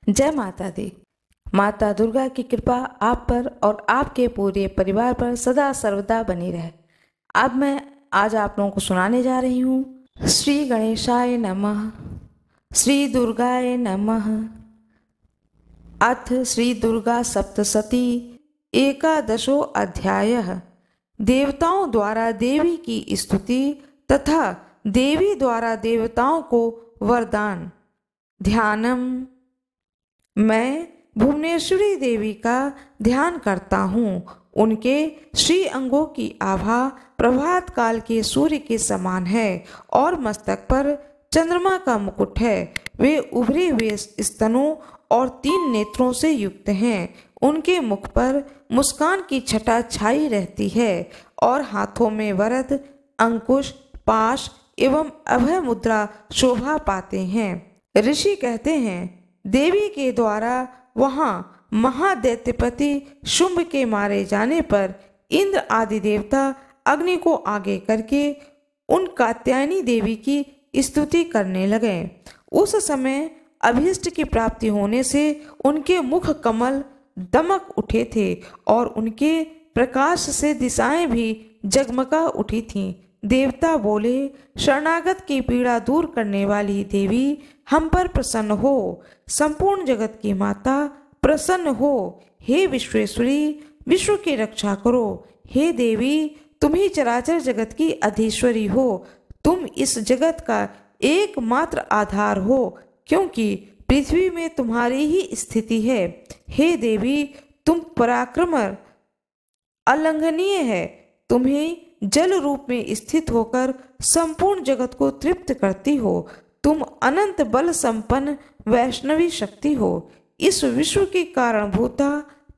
जय माता दी। माता दुर्गा की कृपा आप पर और आपके पूरे परिवार पर सदा सर्वदा बनी रहे। अब मैं आज आप लोगों को सुनाने जा रही हूँ श्री गणेशाय नमः, श्री दुर्गाय नमः। अथ श्री दुर्गा सप्तशती एकादशो अध्यायः। देवताओं द्वारा देवी की स्तुति तथा देवी द्वारा देवताओं को वरदान। ध्यानम। मैं भुवनेश्वरी देवी का ध्यान करता हूँ। उनके श्री अंगों की आभा प्रभात काल के सूर्य के समान है और मस्तक पर चंद्रमा का मुकुट है। वे उभरे हुए स्तनों और 3 नेत्रों से युक्त हैं। उनके मुख पर मुस्कान की छटा छाई रहती है और हाथों में वरद, अंकुश, पाश एवं अभय मुद्रा शोभा पाते हैं। ऋषि कहते हैं, देवी के द्वारा वहाँ महादैत्यपति शुंभ के मारे जाने पर इंद्र आदि देवता अग्नि को आगे करके उन कात्यायनी देवी की स्तुति करने लगे। उस समय अभीष्ट की प्राप्ति होने से उनके मुख कमल दमक उठे थे और उनके प्रकाश से दिशाएं भी जगमगा उठी थीं। देवता बोले, शरणागत की पीड़ा दूर करने वाली देवी हम पर प्रसन्न हो। संपूर्ण जगत की माता प्रसन्न हो। हे विश्वेश्वरी, विश्व की रक्षा करो। हे देवी, तुम ही चराचर जगत की अधीश्वरी हो। तुम इस जगत का एकमात्र आधार हो, क्योंकि पृथ्वी में तुम्हारी ही स्थिति है। हे देवी, तुम पराक्रम अलंघनीय है। तुम्हें जल रूप में स्थित होकर संपूर्ण जगत को तृप्त करती हो। तुम अनंत बल संपन्न वैष्णवी शक्ति हो। इस विश्व की कारणभूता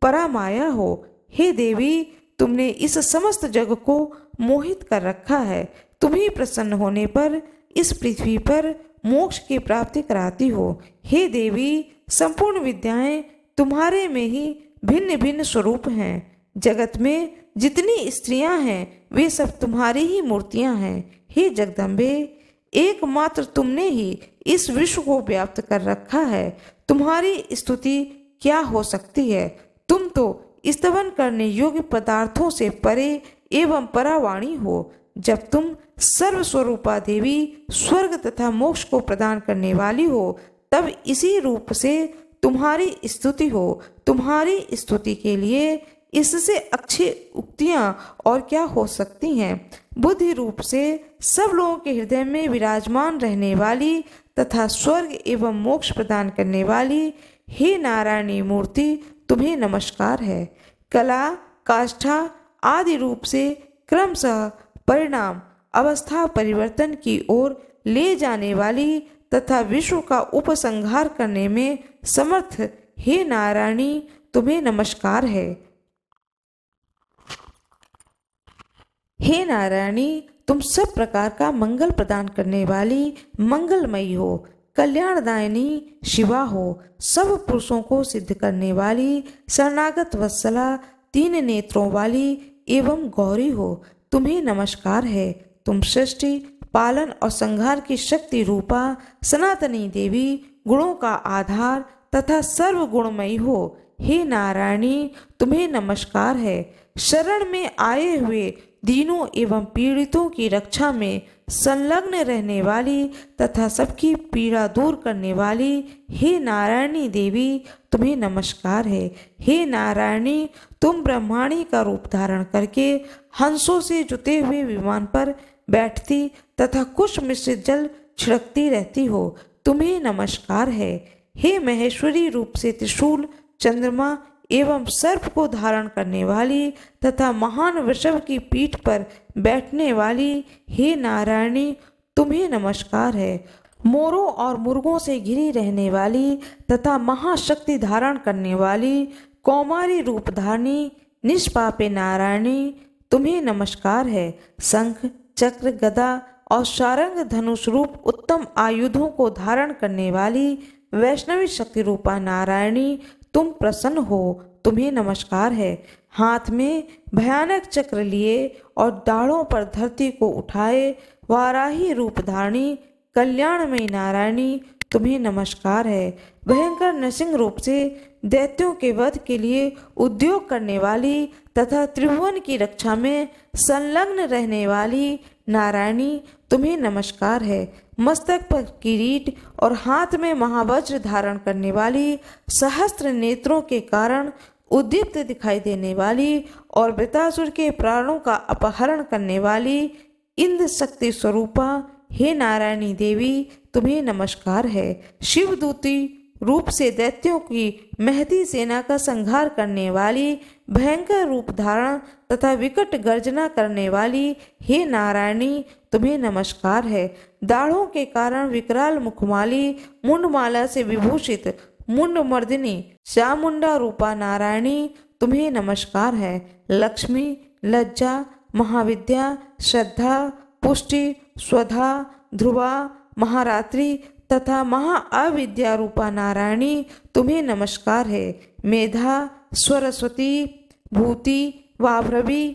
परामाया हो। हे देवी, तुमने इस समस्त जग को मोहित कर रखा है। तुम्हें प्रसन्न होने पर इस पृथ्वी पर मोक्ष की प्राप्ति कराती हो। हे देवी, संपूर्ण विद्याएं तुम्हारे में ही भिन्न भिन्न स्वरूप हैं। जगत में जितनी स्त्रियां हैं वे सब तुम्हारी ही मूर्तियां हैं। हे जगदम्बे, एकमात्र तुमने ही इस विश्व को व्याप्त कर रखा है। तुम्हारी स्तुति क्या हो सकती है? तुम तो स्तवन करने योग्य पदार्थों से परे एवं परावाणी हो। जब तुम सर्वस्वरूपा देवी स्वर्ग तथा मोक्ष को प्रदान करने वाली हो, तब इसी रूप से तुम्हारी स्तुति हो। तुम्हारी स्तुति के लिए इससे अच्छी उक्तियां और क्या हो सकती हैं? बुद्धि रूप से सब लोगों के हृदय में विराजमान रहने वाली तथा स्वर्ग एवं मोक्ष प्रदान करने वाली हे नारायणी मूर्ति, तुम्हें नमस्कार है। कला, काष्ठा आदि रूप से क्रमशः परिणाम अवस्था परिवर्तन की ओर ले जाने वाली तथा विश्व का उपसंहार करने में समर्थ हे नारायणी, तुम्हें नमस्कार है। हे नारायणी, तुम सब प्रकार का मंगल प्रदान करने वाली मंगलमयी हो। कल्याणदायिनी शिवा हो। सब पुरुषों को सिद्ध करने वाली शरणागत वत्सला 3 नेत्रों वाली एवं गौरी हो। तुम्हें नमस्कार है। तुम सृष्टि, पालन और संहार की शक्ति रूपा सनातनी देवी, गुणों का आधार तथा सर्व गुणमयी हो। हे नारायणी, तुम्हें नमस्कार है। शरण में आए हुए दीनों एवं पीड़ितों की रक्षा में संलग्न रहने वाली तथा सबकी पीड़ा दूर करने वाली हे नारायणी देवी, तुम्हें नमस्कार है। हे नारायणी, तुम ब्रह्माणी का रूप धारण करके हंसों से जुते हुए विमान पर बैठती तथा कुश मिश्रित जल छिड़कती रहती हो। तुम्हें नमस्कार है। हे महेश्वरी रूप से त्रिशूल, चंद्रमा एवं सर्प को धारण करने वाली तथा महान वृषभ की पीठ पर बैठने वाली हे नारायणी, तुम्हें नमस्कार है। मोरों और मुर्गों से घिरी रहने वाली तथा महाशक्ति धारण करने वाली कौमारी रूप धारणी निष्पापे नारायणी, तुम्हें नमस्कार है। शंख, चक्र, गदा और सारंग धनुष रूप उत्तम आयुधों को धारण करने वाली वैष्णवी शक्ति रूपा नारायणी, तुम प्रसन्न हो। तुम्हें नमस्कार है। हाथ में भयानक चक्र लिए और दाढ़ों पर धरती को उठाए वाराही रूप धारणी कल्याणमयी नारायणी, तुम्हें नमस्कार है। भयंकर नृसिंह रूप से दैत्यों के वध के लिए उद्योग करने वाली तथा त्रिभुवन की रक्षा में संलग्न रहने वाली नारायणी, तुम्हें नमस्कार है। मस्तक पर किरीट और हाथ में महावज्र धारण करने वाली, सहस्त्र नेत्रों के कारण उद्दीप्त दिखाई देने वाली और वृतासुर के प्राणों का अपहरण करने वाली इंद्र शक्ति स्वरूपा, हे नारायणी देवी, तुम्हें नमस्कार है। शिवदूती रूप से दैत्यों की महती सेना का संहार करने वाली, भयंकर रूप धारण तथा विकट गर्जना करने वाली, हे नारायणी, तुम्हें नमस्कार है। दाढ़ों के कारण विकराल मुखमाली, मुंडमाला से विभूषित मुंडमर्दिनी चामुंडा रूपा नारायणी, तुम्हें नमस्कार है। लक्ष्मी, लज्जा, महाविद्या, श्रद्धा, पुष्टि, स्वधा, ध्रुवा, महारात्रि तथा महाअविद्या रूपा नारायणी, तुम्हें नमस्कार है। मेधा, सरस्वती, भूति, वाभ्रवी,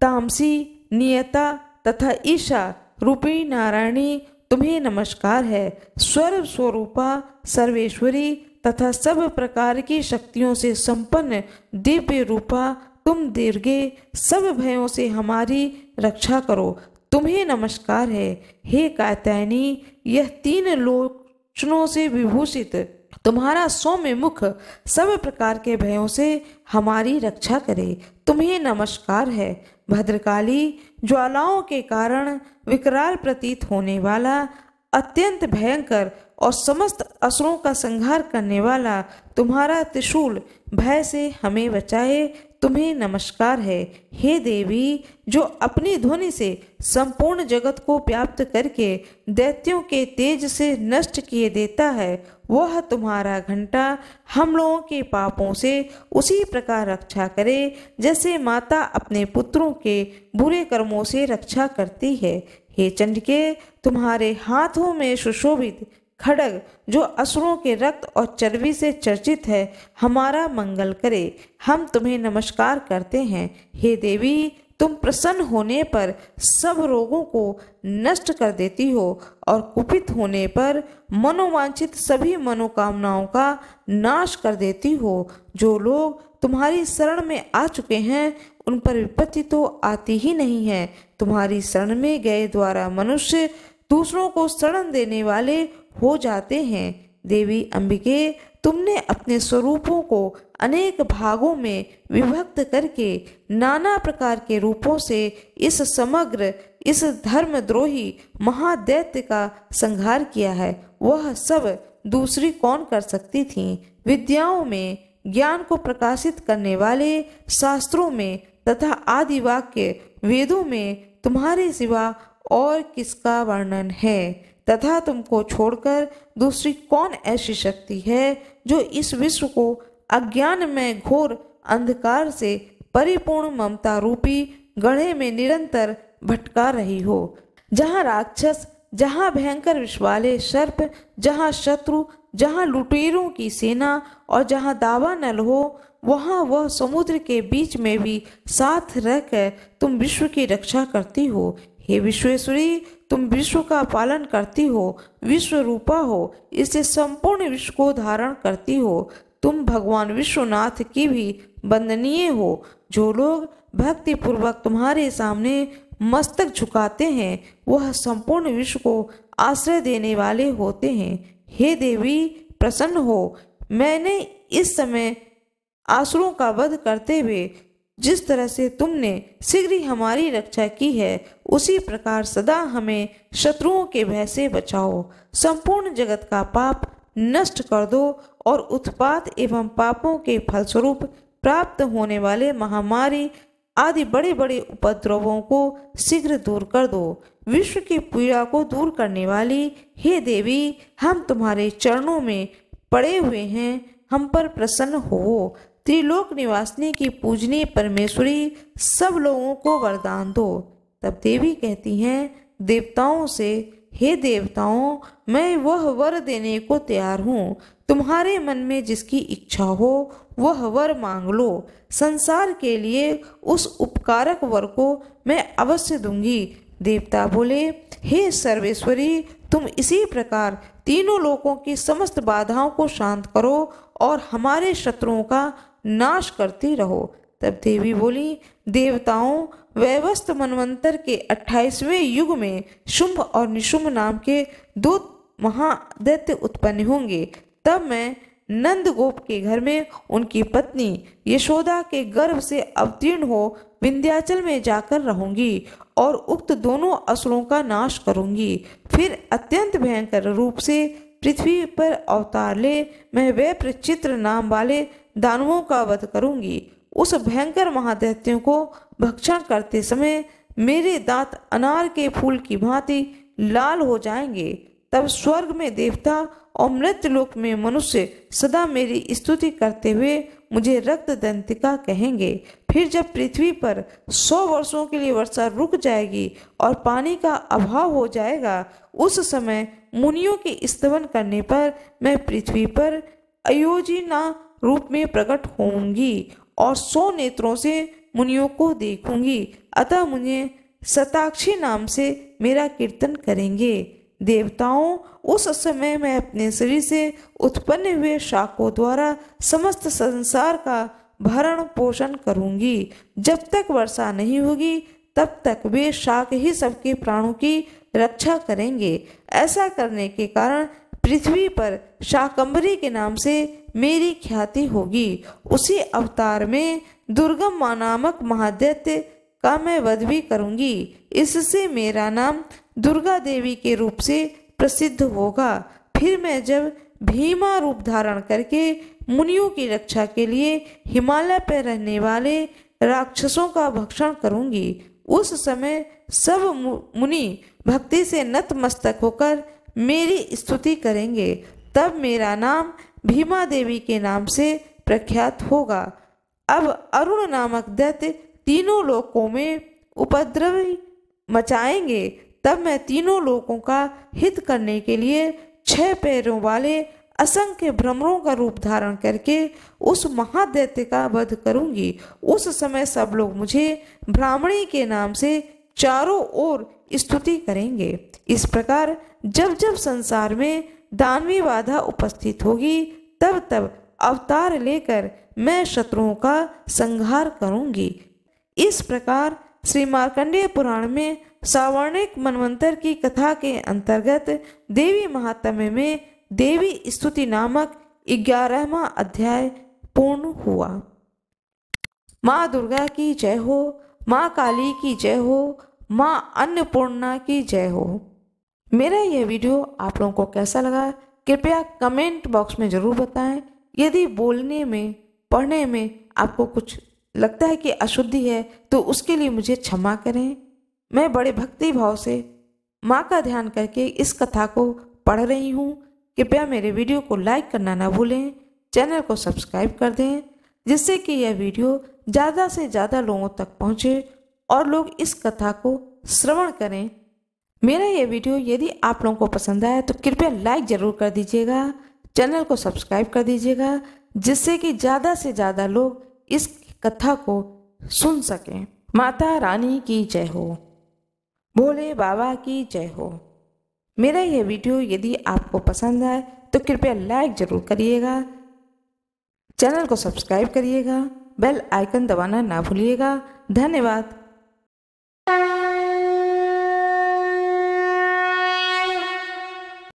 तामसी, नियता तथा ईशा रूपी नारायणी, तुम्हें नमस्कार है। स्वर स्वरूपा, सर्वेश्वरी तथा सब प्रकार की शक्तियों से संपन्न दिव्य रूपा, तुम दीर्घे सब भयों से हमारी रक्षा करो, तुम्हें नमस्कार है। हे कात्यायनी, यह तीन लोचनों से विभूषित तुम्हारा सौम्य मुख सब प्रकार के भयों से हमारी रक्षा करे, तुम्हें नमस्कार है। भद्रकाली, ज्वालाओं के कारण विकराल प्रतीत होने वाला, अत्यंत भयंकर और समस्त असुरों का संहार करने वाला तुम्हारा त्रिशूल भय से हमें बचाए, तुम्हें नमस्कार है। हे देवी, जो अपनी ध्वनि से संपूर्ण जगत को व्याप्त करके दैत्यों के तेज से नष्ट किए देता है, वह तुम्हारा घंटा हम लोगों के पापों से उसी प्रकार रक्षा करे जैसे माता अपने पुत्रों के बुरे कर्मों से रक्षा करती है। हे चंडिके, तुम्हारे हाथों में सुशोभित खड्ग जो असुरों के रक्त और चर्बी से चर्चित है, हमारा मंगल करे, हम तुम्हें नमस्कार करते हैं। हे देवी, तुम प्रसन्न होने पर सब रोगों को नष्ट कर देती हो और कुपित होने पर मनोवांछित सभी मनोकामनाओं का नाश कर देती हो। जो लोग तुम्हारी शरण में आ चुके हैं उन पर विपत्ति तो आती ही नहीं है। तुम्हारी शरण में गए द्वारा मनुष्य दूसरों को शरण देने वाले हो जाते हैं। देवी अंबिके, तुमने अपने स्वरूपों को अनेक भागों में विभक्त करके नाना प्रकार के रूपों से इस धर्मद्रोही महादैत्य का संहार किया है। वह सब दूसरी कौन कर सकती थी। विद्याओं में ज्ञान को प्रकाशित करने वाले शास्त्रों में तथा आदि वाक्य वेदों में तुम्हारे सिवा और किसका वर्णन है, तथा तुमको छोड़कर दूसरी कौन ऐसी शक्ति है जो इस विश्व को अज्ञान में घोर अंधकार से परिपूर्ण ममता रूपी गड्ढे में निरंतर भटका रही हो। जहाँ राक्षस, जहाँ भयंकर विष वाले सर्प, जहाँ शत्रु, जहाँ लुटेरों की सेना और जहाँ दावानल हो, वहाँ वह समुद्र के बीच में भी साथ रहकर तुम विश्व की रक्षा करती हो। हे विश्वेश्वरी, तुम विश्व का पालन करती हो, विश्व रूपा हो, इससे संपूर्ण विश्व को धारण करती हो। तुम भगवान विश्वनाथ की भी वंदनीय हो। जो लोग भक्ति पूर्वक तुम्हारे सामने मस्तक झुकाते हैं वह संपूर्ण विश्व को आश्रय देने वाले होते हैं। हे देवी, प्रसन्न हो। मैंने इस समय आसुरों का वध करते हुए जिस तरह से तुमने शीघ्र ही हमारी रक्षा की है, उसी प्रकार सदा हमें शत्रुओं के भय से बचाओ। संपूर्ण जगत का पाप नष्ट कर दो और उत्पात एवं पापों के फलस्वरूप प्राप्त होने वाले महामारी आदि बड़े बड़े उपद्रवों को शीघ्र दूर कर दो। विश्व की पीड़ा को दूर करने वाली हे देवी, हम तुम्हारे चरणों में पड़े हुए हैं, हम पर प्रसन्न हो। त्रिलोक निवासिनी की पूजनीय परमेश्वरी, सब लोगों को वरदान दो। तब देवी कहती हैं देवताओं से, हे देवताओं, मैं वह वर देने को तैयार हूँ। तुम्हारे मन में जिसकी इच्छा हो वह वर मांग लो। संसार के लिए उस उपकारक वर को मैं अवश्य दूंगी। देवता बोले, हे सर्वेश्वरी, तुम इसी प्रकार तीनों लोकों की समस्त बाधाओं को शांत करो और हमारे शत्रुओं का नाश करती रहो। तब देवी बोली, देवताओं, वैवस्वत मनवंतर के 28वें युग में शुंभ और निशुंभ नाम के 2 महादैत्य उत्पन्न होंगे। तब मैं नंदगोप के घर में उनकी पत्नी यशोदा के गर्भ से अवतीर्ण हो विंध्याचल में जाकर रहूंगी और उक्त दोनों असुरों का नाश करूंगी। फिर अत्यंत भयंकर रूप से पृथ्वी पर अवतार ले मैं वैप्रचित्र नाम वाले दानवों का वध करूंगी। उस भयंकर महादैत्यों को भक्षण करते समय मेरे दांत अनार के फूल की भांति लाल हो जाएंगे। तब स्वर्ग में देवता और मृत्युलोक में मनुष्य सदा मेरी स्तुति करते हुए मुझे रक्त दंतिका कहेंगे। फिर जब पृथ्वी पर 100 वर्षों के लिए वर्षा रुक जाएगी और पानी का अभाव हो जाएगा, उस समय मुनियों के स्तवन करने पर मैं पृथ्वी पर अयोजना रूप में प्रकट होंगी और 100 नेत्रों से मुनियों को देखूंगी। अतः मुझे शताक्षी नाम से मेरा कीर्तन करेंगे। देवताओं, उस समय मैं अपने शरीर से उत्पन्न हुए शाकों द्वारा समस्त संसार का भरण पोषण करूंगी। जब तक वर्षा नहीं होगी तब तक वे शाक ही सबके प्राणों की रक्षा करेंगे। ऐसा करने के कारण पृथ्वी पर शाकंभरी के नाम से मेरी ख्याति होगी। उसी अवतार में दुर्गम नामक महादैत्य का मैं वध भी करूंगी। इससे मेरा नाम दुर्गा देवी के रूप से प्रसिद्ध होगा। फिर मैं जब भीमा रूप धारण करके मुनियों की रक्षा के लिए हिमालय पर रहने वाले राक्षसों का भक्षण करूंगी, उस समय सब मुनि भक्ति से नतमस्तक होकर मेरी स्तुति करेंगे। तब मेरा नाम भीमा देवी के नाम से प्रख्यात होगा। अब अरुण नामक दैत्य तीनों लोकों में उपद्रव मचाएंगे। तब मैं तीनों लोकों का हित करने के लिए 6 पैरों वाले असंख्य भ्रमरों का रूप धारण करके उस महादैत्य का वध करूंगी। उस समय सब लोग मुझे ब्राह्मणी के नाम से चारों ओर स्तुति करेंगे। इस प्रकार जब जब संसार में दानवी बाधा उपस्थित होगी तब तब अवतार लेकर मैं शत्रुओं का संहार करूंगी। इस प्रकार श्री मार्कंडेय पुराण में सावर्णिक मनवंतर की कथा के अंतर्गत देवी महात्म्य में देवी स्तुति नामक 11वां अध्याय पूर्ण हुआ। माँ दुर्गा की जय हो, माँ काली की जय हो, माँ अन्नपूर्णा की जय हो। मेरा यह वीडियो आप लोगों को कैसा लगा कृपया कमेंट बॉक्स में ज़रूर बताएं। यदि बोलने में पढ़ने में आपको कुछ लगता है कि अशुद्धि है तो उसके लिए मुझे क्षमा करें। मैं बड़े भक्ति भाव से माँ का ध्यान करके इस कथा को पढ़ रही हूँ। कृपया मेरे वीडियो को लाइक करना ना भूलें, चैनल को सब्सक्राइब कर दें जिससे कि यह वीडियो ज़्यादा से ज़्यादा लोगों तक पहुँचे और लोग इस कथा को श्रवण करें। मेरा यह वीडियो यदि आप लोगों को पसंद आया तो कृपया लाइक ज़रूर कर दीजिएगा, चैनल को सब्सक्राइब कर दीजिएगा जिससे कि ज़्यादा से ज़्यादा लोग इस कथा को सुन सकें। माता रानी की जय हो, भोले बाबा की जय हो। मेरा यह वीडियो यदि आपको पसंद आए तो कृपया लाइक ज़रूर करिएगा, चैनल को सब्सक्राइब करिएगा, बेल आइकन दबाना ना भूलिएगा। धन्यवाद।